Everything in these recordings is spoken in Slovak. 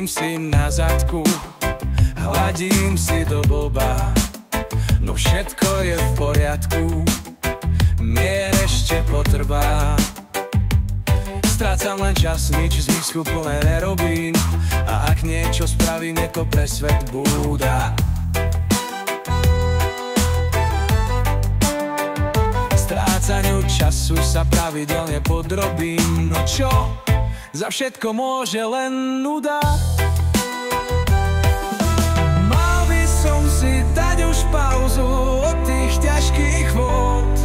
Sedím si na zadku, hladím si do blba, no všetko je v poriadku, mier ešte potrvá. Strácam len čas, nič zmysluplné nerobím, a ak niečo spravím, je to pre svet búda. Strácaniu času sa pravidelne podrobím, no čo? Za všetko môže len nuda. Mal by som si dať už pauzu od tých ťažkých vôd.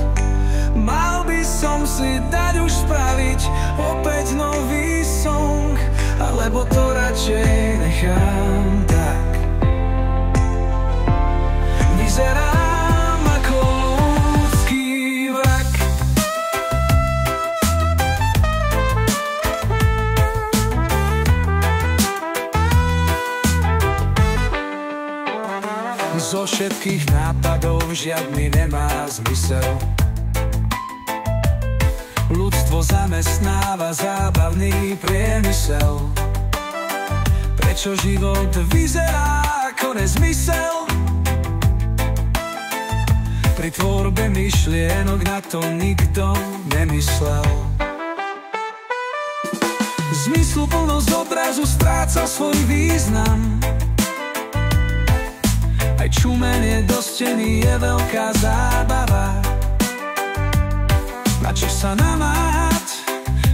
Mal by som si dať už spraviť opäť nový song, alebo to radšej nechám tak. Vyzerám ako ľudský vrak. Zo všetkých nápadov žiadny nemá zmysel. Ľudstvo zamestnáva zábavný priemysel. Prečo život vyzerá ako nezmysel? Pri tvorbe myšlienok na to nikto nemyslel. Zmysluplnosť obrazu stráca svoj význam. Aj čumenie do steny je veľká zábava. Na čo sa namáhať,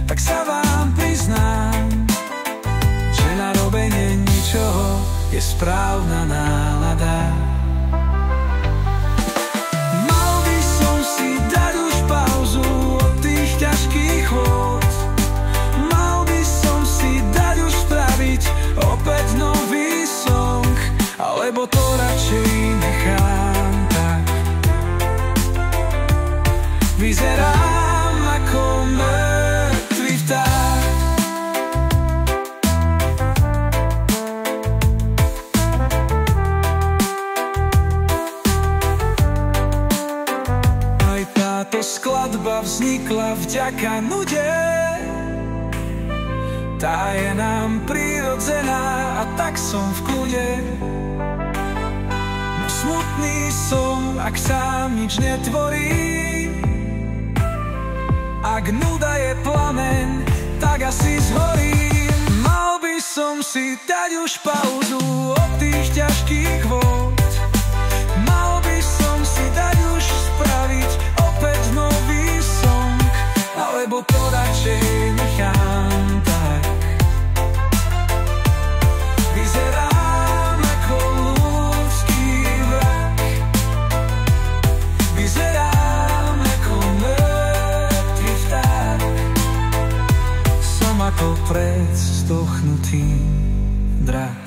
tak sa vám priznám, že na robenie ničoho je správna nálada. Mal by som si dať už pauzu od tých ťažkých vôd. Mal by som si dať už spraviť opäť nový song, alebo to radšej nechám tak. Vyzerám ako mŕtvy vták. Aj táto skladba vznikla vďaka nude. Tá je nám prirodzená a tak som v kľude. No smutný som, ak sám nič netvorím. Ak nuda je plameň, tak asi zhorím. Mal by som si dať už pauzu od tých ťažkých vôd. Mal by som si dať už spraviť opäť nový song, alebo to radšej nechám tak. Vyzerám ako ľudský vrak. Vyzerám ako mŕtvy vták. Som ako predsduchnutý drak.